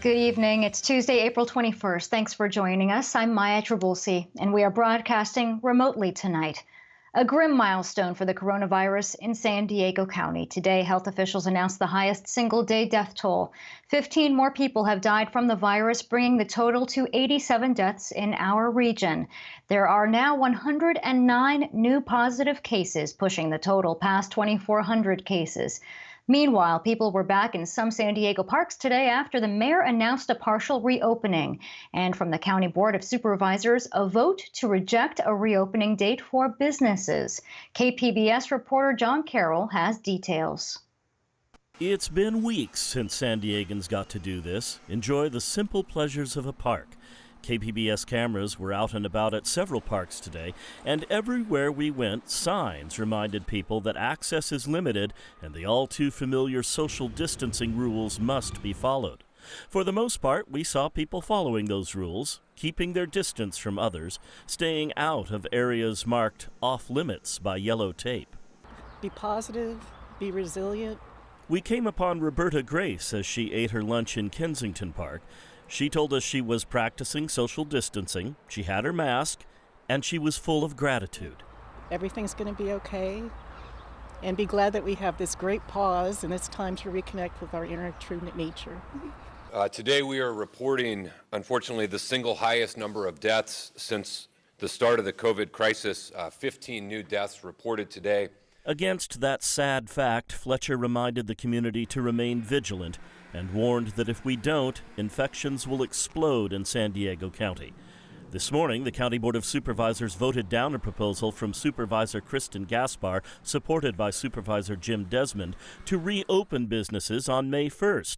Good evening. It's Tuesday, April 21st. Thanks for joining us. I'm Maya Trabulsi, and we are broadcasting remotely tonight. A grim milestone for the coronavirus in San Diego County. Today, health officials announced the highest single-day death toll. 15 more people have died from the virus, bringing the total to 87 deaths in our region. There are now 109 new positive cases, pushing the total past 2,400 cases. Meanwhile, people were back in some San Diego parks today after the mayor announced a partial reopening. And from the County Board of Supervisors, a vote to reject a reopening date for businesses. KPBS reporter John Carroll has details. It's been weeks since San Diegans got to do this, enjoy the simple pleasures of a park. KPBS cameras were out and about at several parks today, and everywhere we went, signs reminded people that access is limited and the all-too-familiar social distancing rules must be followed. For the most part, we saw people following those rules, keeping their distance from others, staying out of areas marked off-limits by yellow tape. Be positive, be resilient. We came upon Roberta Grace as she ate her lunch in Kensington Park. She told us she was practicing social distancing, she had her mask, and she was full of gratitude. Everything's going to be okay, and be glad that we have this great pause and it's time to reconnect with our inner true nature. Today we are reporting, unfortunately, the single highest number of deaths since the start of the COVID crisis, 15 new deaths reported today. Against that sad fact, Fletcher reminded the community to remain vigilant and warned that if we don't, infections will explode in San Diego County. This morning, the County Board of Supervisors voted down a proposal from Supervisor Kristen Gaspar, supported by Supervisor Jim Desmond, to reopen businesses on May 1st.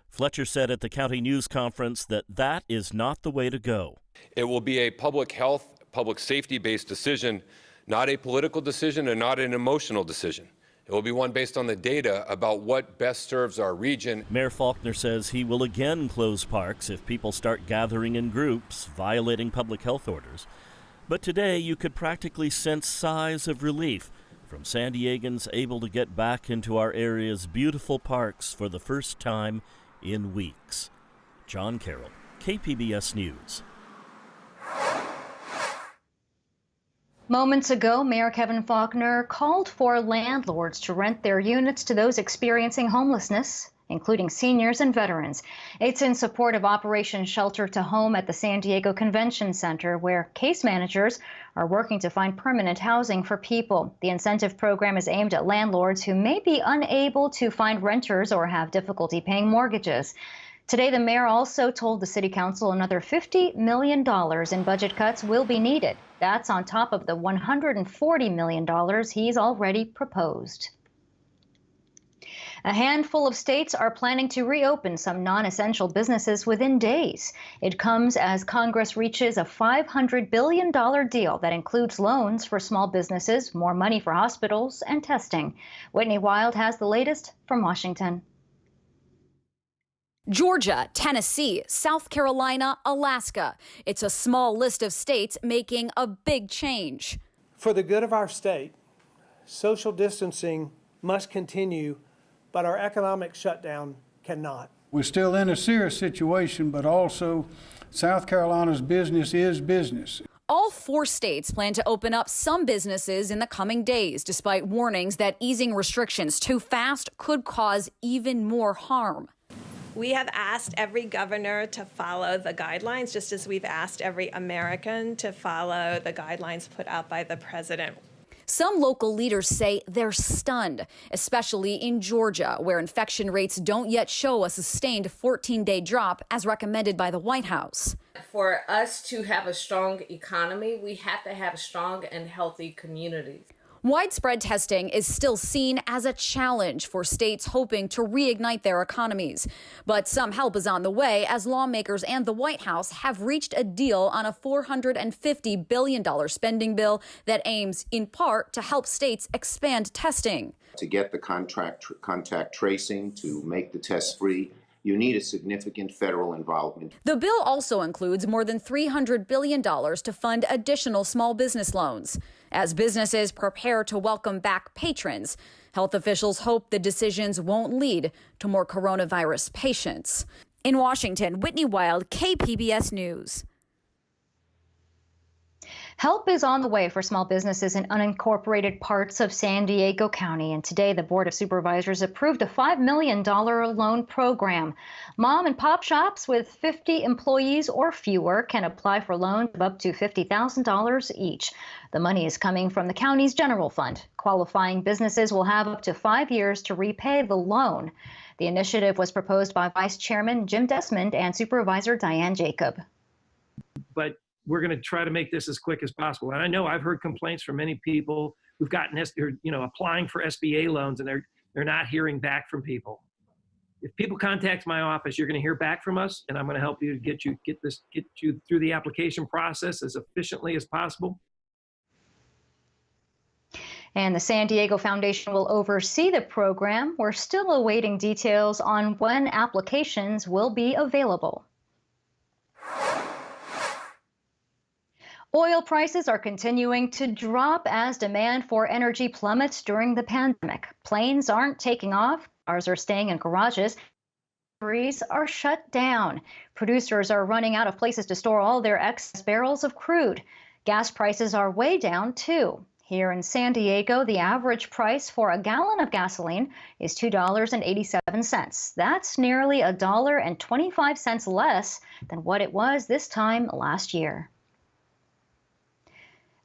Fletcher said at the county news conference that that is not the way to go. It will be a public health, public safety-based decision, not a political decision and not an emotional decision. It will be one based on the data about what best serves our region. Mayor Faulkner says he will again close parks if people start gathering in groups, violating public health orders. But today you could practically sense sighs of relief from San Diegans able to get back into our area's beautiful parks for the first time in weeks. John Carroll, KPBS News. Moments ago, Mayor Kevin Faulkner called for landlords to rent their units to those experiencing homelessness, including seniors and veterans. It's in support of Operation Shelter to Home at the San Diego Convention Center, where case managers are working to find permanent housing for people. The incentive program is aimed at landlords who may be unable to find renters or have difficulty paying mortgages. Today, the mayor also told the city council another $50 million in budget cuts will be needed. That's on top of the $140 million he's already proposed. A handful of states are planning to reopen some non-essential businesses within days. It comes as Congress reaches a $500 billion deal that includes loans for small businesses, more money for hospitals, and testing. Whitney Wild has the latest from Washington. Georgia, Tennessee, South Carolina, Alaska. It's a small list of states making a big change. For the good of our state, social distancing must continue, but our economic shutdown cannot. We're still in a serious situation, but also South Carolina's business is business. All 4 states plan to open up some businesses in the coming days, despite warnings that easing restrictions too fast could cause even more harm. We have asked every governor to follow the guidelines, just as we've asked every American to follow the guidelines put out by the president. Some local leaders say they're stunned, especially in Georgia, where infection rates don't yet show a sustained 14-day drop as recommended by the White House. For us to have a strong economy, we have to have strong and healthy communities. Widespread testing is still seen as a challenge for states hoping to reignite their economies. But some help is on the way as lawmakers and the White House have reached a deal on a $450 billion spending bill that aims, in part, to help states expand testing. To get the contact tracing, to make the tests free, you need a significant federal involvement. The bill also includes more than $300 billion to fund additional small business loans. As businesses prepare to welcome back patrons, health officials hope the decisions won't lead to more coronavirus patients. In Washington, Whitney Wild, KPBS News. Help is on the way for small businesses in unincorporated parts of San Diego County. And today, the Board of Supervisors approved a $5 million loan program. Mom and pop shops with 50 employees or fewer can apply for loans of up to $50,000 each. The money is coming from the county's general fund. Qualifying businesses will have up to 5 years to repay the loan. The initiative was proposed by Vice Chairman Jim Desmond and Supervisor Diane Jacob. But we're going to try to make this as quick as possible. And I know I've heard complaints from many people who've gotten, applying for SBA loans, and they're not hearing back from people. If people contact my office, you're going to hear back from us, and I'm going to help you get you through the application process as efficiently as possible. And the San Diego Foundation will oversee the program. We're still awaiting details on when applications will be available. Oil prices are continuing to drop as demand for energy plummets during the pandemic. Planes aren't taking off, cars are staying in garages, factories are shut down. Producers are running out of places to store all their excess barrels of crude. Gas prices are way down too. Here in San Diego, the average price for a gallon of gasoline is $2.87. That's nearly $1.25 less than what it was this time last year.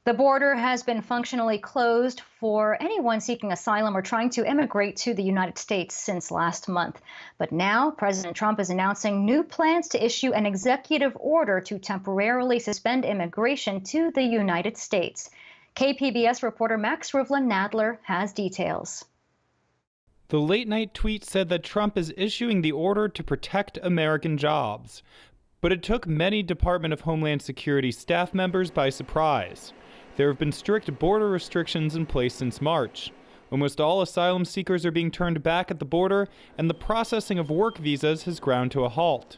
The border has been functionally closed for anyone seeking asylum or trying to immigrate to the United States since last month. But now President Trump is announcing new plans to issue an executive order to temporarily suspend immigration to the United States. KPBS reporter Max Rivlin-Nadler has details. The late-night tweet said that Trump is issuing the order to protect American jobs. But it took many Department of Homeland Security staff members by surprise. There have been strict border restrictions in place since March. Almost all asylum seekers are being turned back at the border, and the processing of work visas has ground to a halt.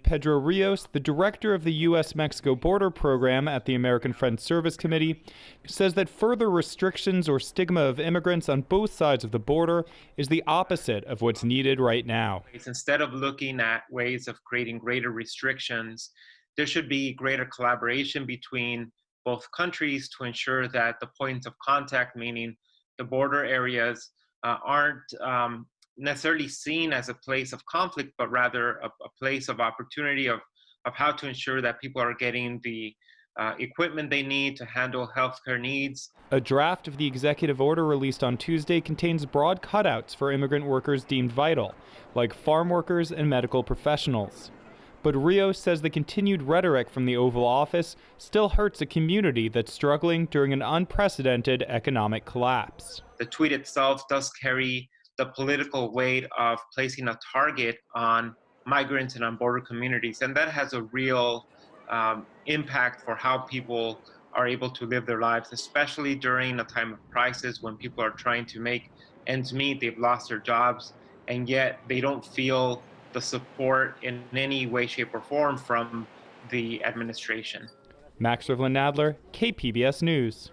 Pedro Rios, the director of the U.S.-Mexico border program at the American Friends Service Committee, says that further restrictions or stigma of immigrants on both sides of the border is the opposite of what's needed right now. Instead of looking at ways of creating greater restrictions, there should be greater collaboration between both countries to ensure that the points of contact, meaning the border areas, aren't necessarily seen as a place of conflict, but rather a place of opportunity of how to ensure that people are getting the equipment they need to handle healthcare needs. A draft of the executive order released on Tuesday contains broad cutouts for immigrant workers deemed vital, like farm workers and medical professionals. But Rios says the continued rhetoric from the Oval Office still hurts a community that's struggling during an unprecedented economic collapse. The tweet itself does carry the political weight of placing a target on migrants and on border communities, and that has a real impact for how people are able to live their lives, especially during a time of crisis when people are trying to make ends meet, they've lost their jobs, and yet they don't feel the support in any way, shape, or form from the administration. Max Rivlin-Nadler, KPBS News.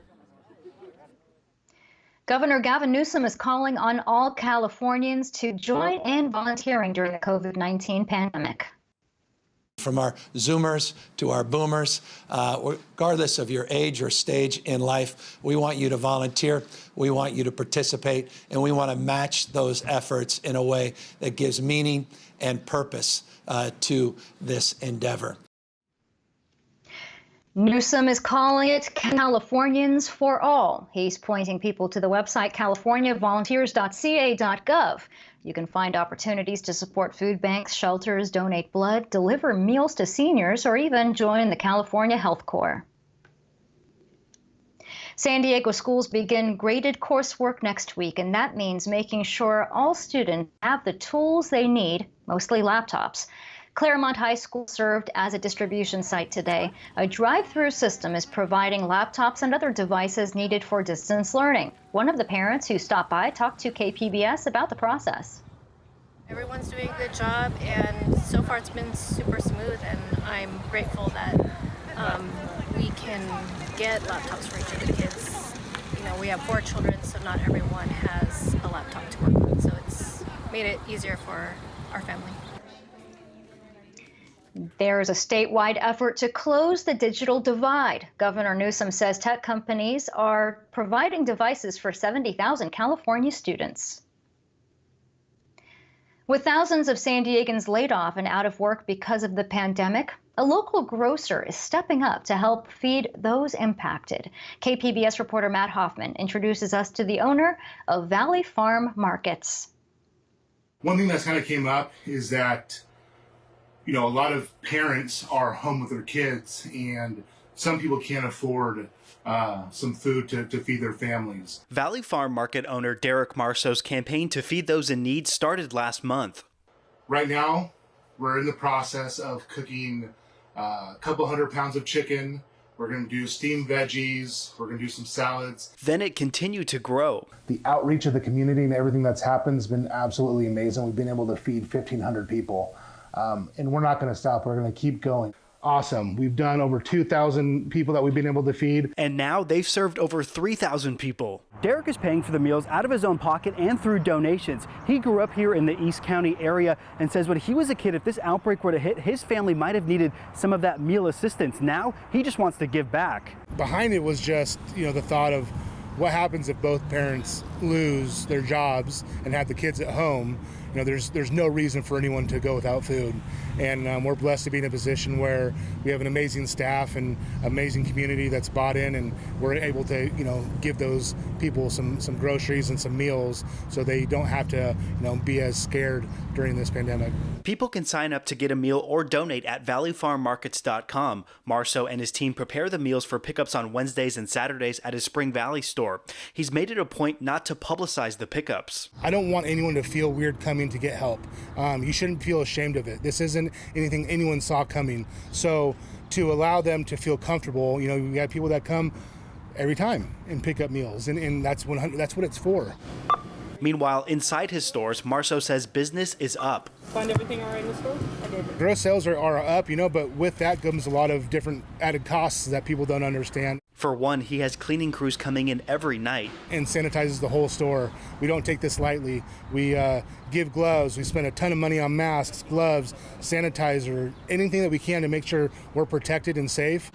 Governor Gavin Newsom is calling on all Californians to join in volunteering during the COVID-19 pandemic. From our Zoomers to our Boomers, regardless of your age or stage in life, we want you to volunteer, we want you to participate, and we want to match those efforts in a way that gives meaning and purpose to this endeavor. Newsom is calling it Californians for All. He's pointing people to the website californiavolunteers.ca.gov. You can find opportunities to support food banks, shelters, donate blood, deliver meals to seniors, or even join the California Health Corps. San Diego schools begin graded coursework next week, and that means making sure all students have the tools they need, mostly laptops. Claremont High School served as a distribution site today. A drive-through system is providing laptops and other devices needed for distance learning. One of the parents who stopped by talked to KPBS about the process. Everyone's doing a good job, and so far it's been super smooth, and I'm grateful that we can get laptops for each of the kids. You know, we have 4 children, so not everyone has a laptop to work with, so it's made it easier for our family. There's a statewide effort to close the digital divide. Governor Newsom says tech companies are providing devices for 70,000 California students. With thousands of San Diegans laid off and out of work because of the pandemic, a local grocer is stepping up to help feed those impacted. KPBS reporter Matt Hoffman introduces us to the owner of Valley Farm Markets. One thing that's kind of came up is that, a lot of parents are home with their kids, and some people can't afford some food to feed their families. Valley Farm Market owner Derek Marceau's campaign to feed those in need started last month. Right now, we're in the process of cooking a couple 100 pounds of chicken. We're going to do steamed veggies. We're going to do some salads. Then it continued to grow. The outreach of the community and everything that's happened has been absolutely amazing. We've been able to feed 1,500 people. And we're not going to stop. We're going to keep going. Awesome. We've done over 2,000 people that we've been able to feed. And now they've served over 3,000 people. Derek is paying for the meals out of his own pocket and through donations. He grew up here in the East County area and says when he was a kid, if this outbreak were to hit, his family might have needed some of that meal assistance. Now he just wants to give back. Behind it was just, the thought of what happens if both parents lose their jobs and have the kids at home. There's no reason for anyone to go without food. And we're blessed to be in a position where we have an amazing staff and amazing community that's bought in, and we're able to, give those people some groceries and some meals so they don't have to, be as scared during this pandemic. People can sign up to get a meal or donate at valleyfarmmarkets.com. Marceau and his team prepare the meals for pickups on Wednesdays and Saturdays at his Spring Valley store. He's made it a point not to publicize the pickups. I don't want anyone to feel weird coming to get help. You shouldn't feel ashamed of it. This isn't anything anyone saw coming. So to allow them to feel comfortable, we have people that come every time and pick up meals, and that's what it's for. Meanwhile, inside his stores, Marceau says business is up. Find everything all right in the store? I did. Gross sales are up, but with that comes a lot of different added costs that people don't understand. For one, he has cleaning crews coming in every night. And sanitizes the whole store. We don't take this lightly. We give gloves. We spend a ton of money on masks, gloves, sanitizer, anything that we can to make sure we're protected and safe.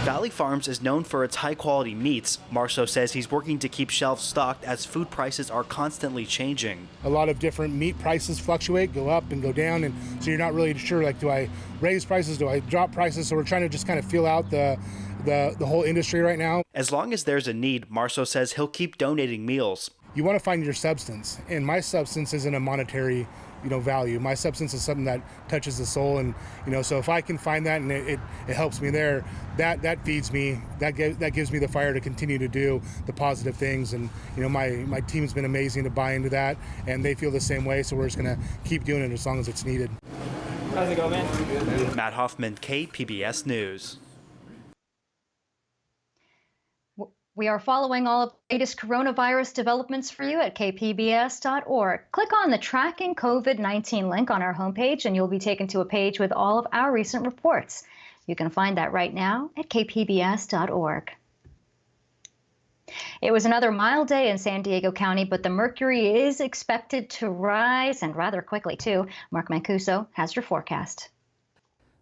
Valley Farms is known for its high-quality meats. Marceau says he's working to keep shelves stocked as food prices are constantly changing. A lot of different meat prices fluctuate, go up and go down, and so you're not really sure, do I raise prices, do I drop prices? So we're trying to just kind of feel out the whole industry right now. As long as there's a need, Marceau says he'll keep donating meals. You want to find your substance, and my substance isn't a monetary value. My substance is something that touches the soul, and so if I can find that and it helps me there, that feeds me, that gives me the fire to continue to do the positive things. And my team's been amazing to buy into that, and they feel the same way, so we're just going to keep doing it as long as it's needed. How's it going, man? Matt Hoffman, KPBS News. We are following all of the latest coronavirus developments for you at kpbs.org. Click on the Tracking COVID-19 link on our homepage, and you'll be taken to a page with all of our recent reports. You can find that right now at kpbs.org. It was another mild day in San Diego County, but the mercury is expected to rise, and rather quickly, too. Mark Mancuso has your forecast.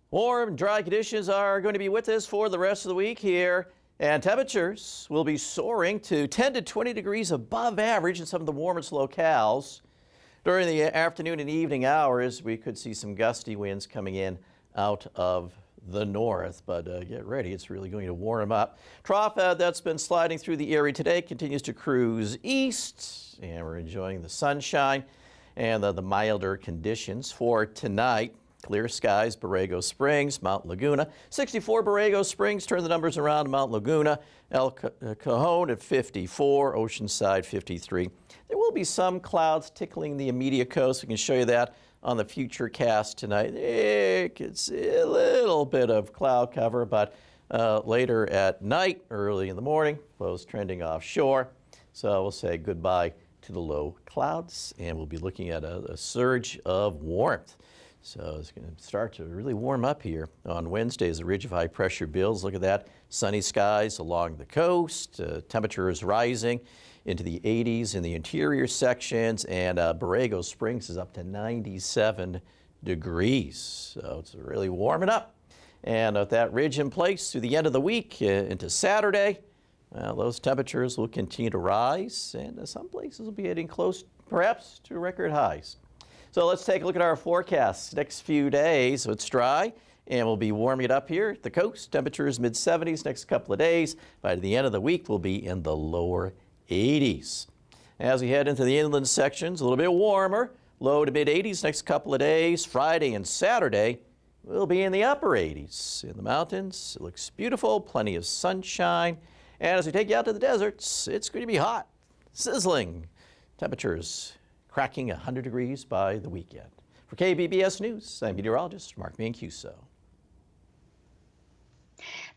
Warm, dry conditions are going to be with us for the rest of the week here. And temperatures will be soaring to 10 to 20 degrees above average in some of the warmest locales. During the afternoon and evening hours, we could see some gusty winds coming in out of the north, but get ready, it's really going to warm up. Trough that's been sliding through the area today continues to cruise east, and we're enjoying the sunshine and the milder conditions for tonight. Clear skies, Borrego Springs, Mount Laguna. 64 Borrego Springs, turn the numbers around. Mount Laguna, El Cajon at 54, Oceanside 53. There will be some clouds tickling the immediate coast. We can show you that on the future cast tonight. You can see a little bit of cloud cover, but later at night, early in the morning, lows trending offshore. So we'll say goodbye to the low clouds, and we'll be looking at a surge of warmth. So it's going to start to really warm up here on Wednesday as the ridge of high pressure builds. Look at that. Sunny skies along the coast. Temperatures rising into the 80s in the interior sections. And Borrego Springs is up to 97 degrees. So it's really warming up. And with that ridge in place through the end of the week into Saturday, well, those temperatures will continue to rise, and some places will be getting close, perhaps, to record highs. So let's take a look at our forecast. Next few days, so it's dry, and we'll be warming it up here at the coast. Temperatures mid-70s next couple of days. By the end of the week, we'll be in the lower 80s. As we head into the inland sections, a little bit warmer, low to mid-80s next couple of days. Friday and Saturday, we'll be in the upper 80s. In the mountains, it looks beautiful, plenty of sunshine. And as we take you out to the deserts, it's going to be hot, sizzling. Temperatures cracking 100 degrees by the weekend. For KBBS News, I'm meteorologist Mark Mancuso.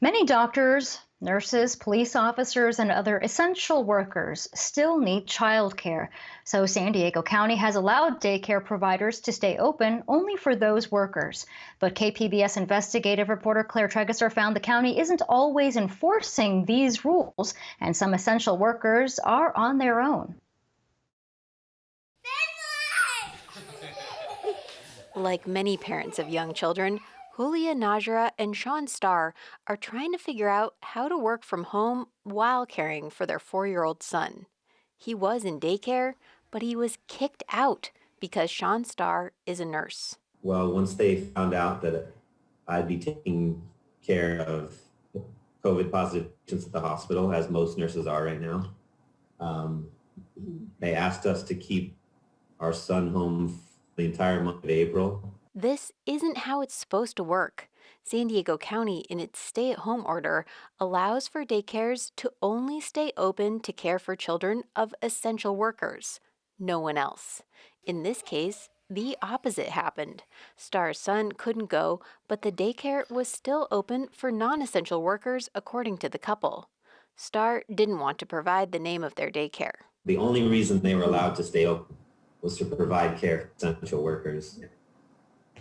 Many doctors, nurses, police officers, and other essential workers still need childcare. So San Diego County has allowed daycare providers to stay open only for those workers. But KPBS investigative reporter Claire Tregesser found the county isn't always enforcing these rules, and some essential workers are on their own. Like many parents of young children, Julia Najera and Sean Starr are trying to figure out how to work from home while caring for their 4-year-old son. He was in daycare, but he was kicked out because Sean Starr is a nurse. Well, once they found out that I'd be taking care of COVID positive patients at the hospital, as most nurses are right now, they asked us to keep our son home the entire month of April. This isn't how it's supposed to work. San Diego County, in its stay-at-home order, allows for daycares to only stay open to care for children of essential workers, no one else. In this case, the opposite happened. Starr's son couldn't go, but the daycare was still open for non-essential workers, according to the couple. Starr didn't want to provide the name of their daycare. The only reason they were allowed to stay open was to provide care for essential workers.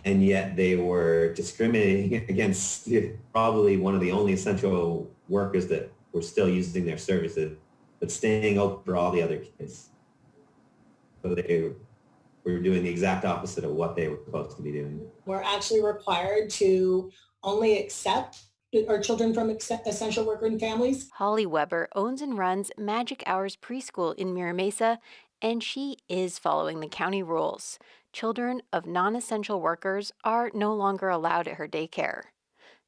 And yet they were discriminating against probably one of the only essential workers that were still using their services, but staying open for all the other kids. So they were doing the exact opposite of what they were supposed to be doing. We're actually required to only accept our children from essential worker families. Holly Weber owns and runs Magic Hours Preschool in Mira Mesa, and she is following the county rules. Children of non-essential workers are no longer allowed at her daycare.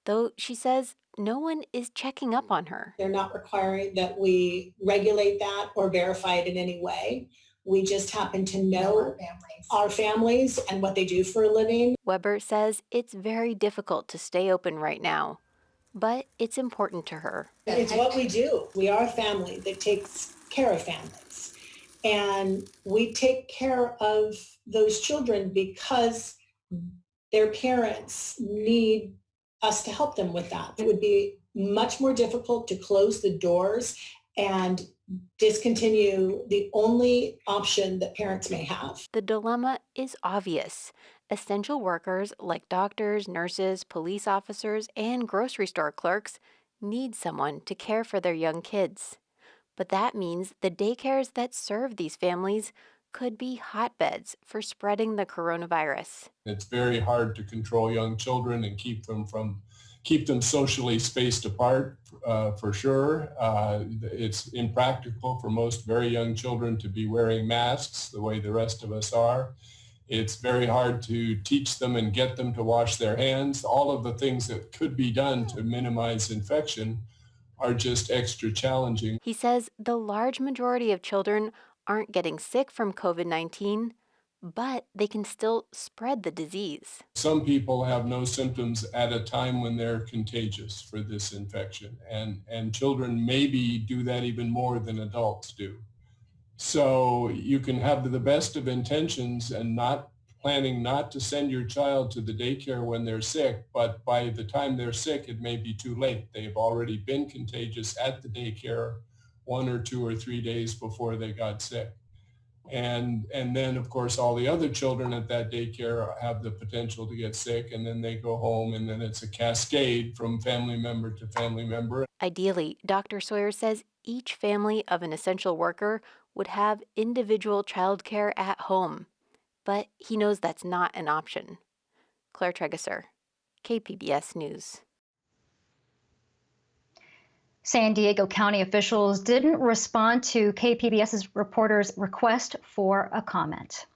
Though she says no one is checking up on her. They're not requiring that we regulate that or verify it in any way. We just happen to know our families and what they do for a living. Weber says it's very difficult to stay open right now, but it's important to her. It's what we do. We are a family that takes care of families. And we take care of those children because their parents need us to help them with that. It would be much more difficult to close the doors and discontinue the only option that parents may have. The dilemma is obvious. Essential workers like doctors, nurses, police officers, and grocery store clerks need someone to care for their young kids. But that means the daycares that serve these families could be hotbeds for spreading the coronavirus. It's very hard to control young children and keep them socially spaced apart, for sure. It's impractical for most very young children to be wearing masks the way the rest of us are. It's very hard to teach them and get them to wash their hands. All of the things that could be done to minimize infection are just extra challenging. He says the large majority of children aren't getting sick from COVID-19, but they can still spread the disease. Some people have no symptoms at a time when they're contagious for this infection, and children maybe do that even more than adults do. So you can have the best of intentions and planning not to send your child to the daycare when they're sick, but by the time they're sick, it may be too late. They've already been contagious at the daycare 1 or 2 or 3 days before they got sick. And then, of course, all the other children at that daycare have the potential to get sick, and then they go home, and then it's a cascade from family member to family member. Ideally, Dr. Sawyer says each family of an essential worker would have individual childcare at home. But he knows that's not an option. Claire Tregesser, KPBS News. San Diego County officials didn't respond to KPBS's reporter's request for a comment.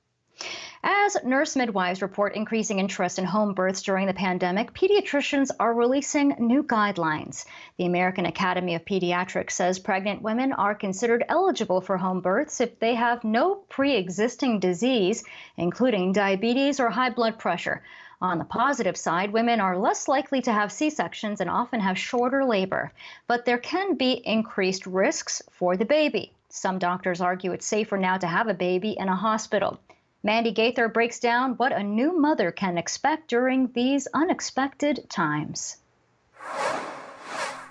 As nurse midwives report increasing interest in home births during the pandemic, pediatricians are releasing new guidelines. The American Academy of Pediatrics says pregnant women are considered eligible for home births if they have no pre-existing disease, including diabetes or high blood pressure. On the positive side, women are less likely to have C-sections and often have shorter labor. But there can be increased risks for the baby. Some doctors argue it's safer now to have a baby in a hospital. Mandy Gaither breaks down what a new mother can expect during these unexpected times.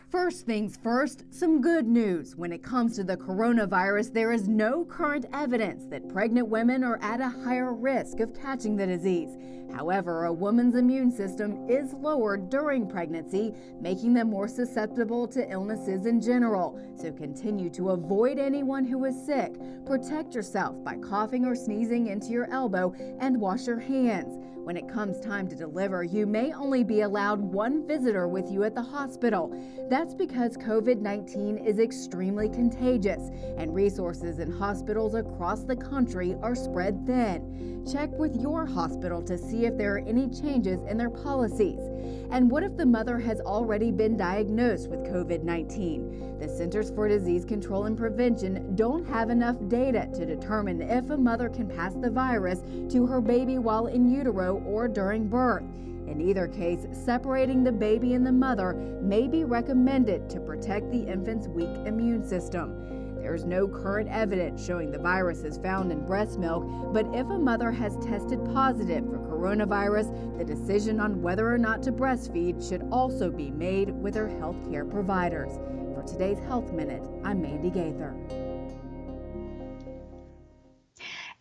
First things first, some good news. When it comes to the coronavirus, there is no current evidence that pregnant women are at a higher risk of catching the disease. However, a woman's immune system is lowered during pregnancy, making them more susceptible to illnesses in general. So continue to avoid anyone who is sick. Protect yourself by coughing or sneezing into your elbow and wash your hands. When it comes time to deliver, you may only be allowed one visitor with you at the hospital. That's because COVID-19 is extremely contagious, and resources in hospitals across the country are spread thin. Check with your hospital to see if there are any changes in their policies. And what if the mother has already been diagnosed with COVID-19? The Centers for Disease Control and Prevention don't have enough data to determine if a mother can pass the virus to her baby while in utero or during birth. In either case, separating the baby and the mother may be recommended to protect the infant's weak immune system. There's no current evidence showing the virus is found in breast milk, but if a mother has tested positive for coronavirus, the decision on whether or not to breastfeed should also be made with her healthcare providers. For today's Health Minute, I'm Mandy Gaither.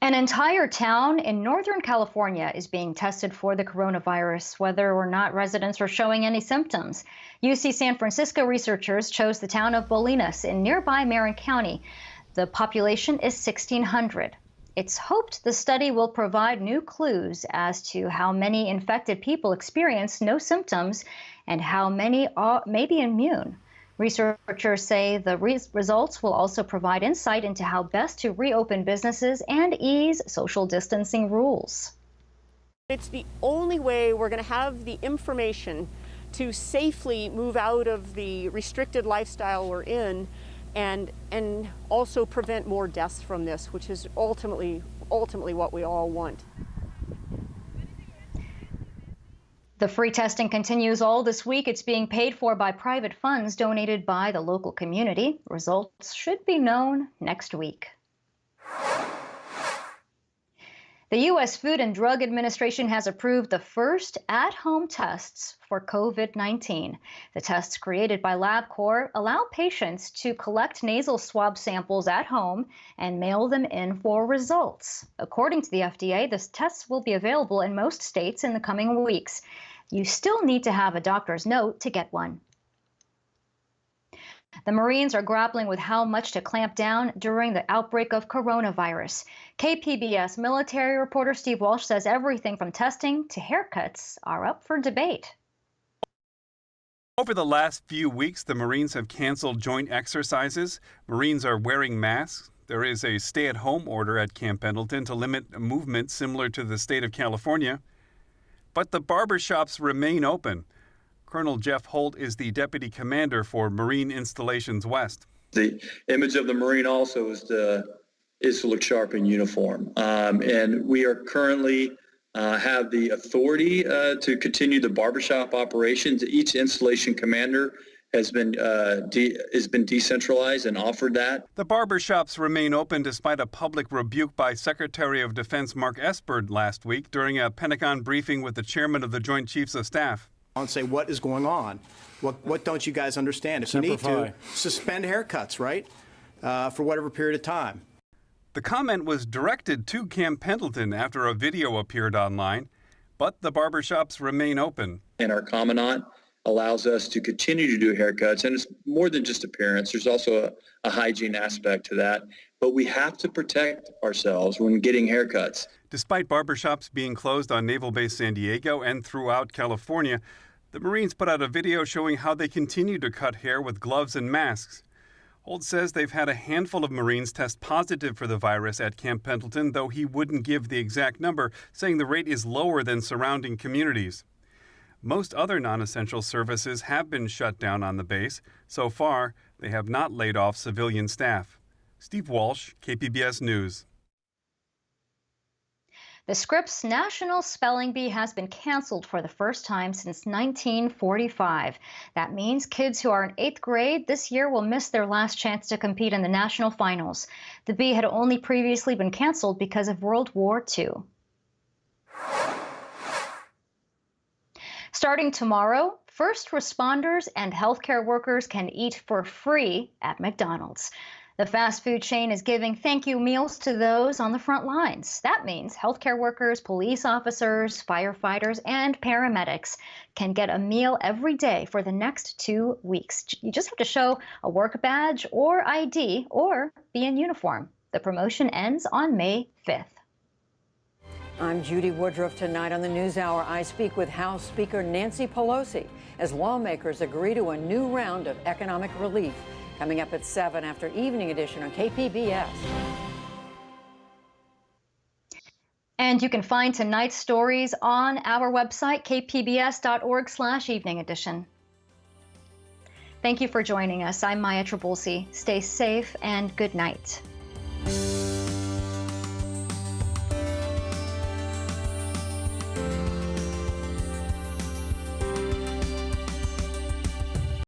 An entire town in Northern California is being tested for the coronavirus, whether or not residents are showing any symptoms. UC San Francisco researchers chose the town of Bolinas in nearby Marin County. The population is 1,600. It's hoped the study will provide new clues as to how many infected people experience no symptoms and how many may be immune. Researchers say the results will also provide insight into how best to reopen businesses and ease social distancing rules. It's the only way we're going to have the information to safely move out of the restricted lifestyle we're in and also prevent more deaths from this, which is ultimately what we all want. The free testing continues all this week. It's being paid for by private funds donated by the local community. Results should be known next week. The U.S. Food and Drug Administration has approved the first at-home tests for COVID-19. The tests created by LabCorp allow patients to collect nasal swab samples at home and mail them in for results. According to the FDA, the tests will be available in most states in the coming weeks. You still need to have a doctor's note to get one. The Marines are grappling with how much to clamp down during the outbreak of coronavirus. KPBS military reporter Steve Walsh says everything from testing to haircuts are up for debate. Over the last few weeks, the Marines have canceled joint exercises. Marines are wearing masks. There is a stay-at-home order at Camp Pendleton to limit movement similar to the state of California. But the barbershops remain open. Colonel Jeff Holt is the deputy commander for Marine Installations West. The image of the Marine also is to look sharp in uniform. And we are currently have the authority to continue the barbershop operations. Each installation commander has been decentralized and offered that. The barbershops remain open despite a public rebuke by Secretary of Defense Mark Esper last week during a Pentagon briefing with the chairman of the Joint Chiefs of Staff. And say, what is going on? What don't you guys understand? If you need to, suspend haircuts, right? For whatever period of time. The comment was directed to Camp Pendleton after a video appeared online, but the barbershops remain open. And our commandant allows us to continue to do haircuts. And it's more than just appearance. There's also a hygiene aspect to that. But we have to protect ourselves when getting haircuts. Despite barbershops being closed on Naval Base San Diego and throughout California, the Marines put out a video showing how they continue to cut hair with gloves and masks. Holt says they've had a handful of Marines test positive for the virus at Camp Pendleton, though he wouldn't give the exact number, saying the rate is lower than surrounding communities. Most other non-essential services have been shut down on the base. So far, they have not laid off civilian staff. Steve Walsh, KPBS News. The Scripps National Spelling Bee has been canceled for the first time since 1945. That means kids who are in 8th grade this year will miss their last chance to compete in the national finals. The bee had only previously been canceled because of World War II. Starting tomorrow, first responders and healthcare workers can eat for free at McDonald's. The fast food chain is giving thank you meals to those on the front lines. That means healthcare workers, police officers, firefighters, and paramedics can get a meal every day for the next 2 weeks. You just have to show a work badge or ID or be in uniform. The promotion ends on May 5th. I'm Judy Woodruff. Tonight on the NewsHour, I speak with House Speaker Nancy Pelosi as lawmakers agree to a new round of economic relief. Coming up at 7 after Evening Edition on KPBS. And you can find tonight's stories on our website, kpbs.org/evening edition. Thank you for joining us. I'm Maya Trabulsi. Stay safe and good night.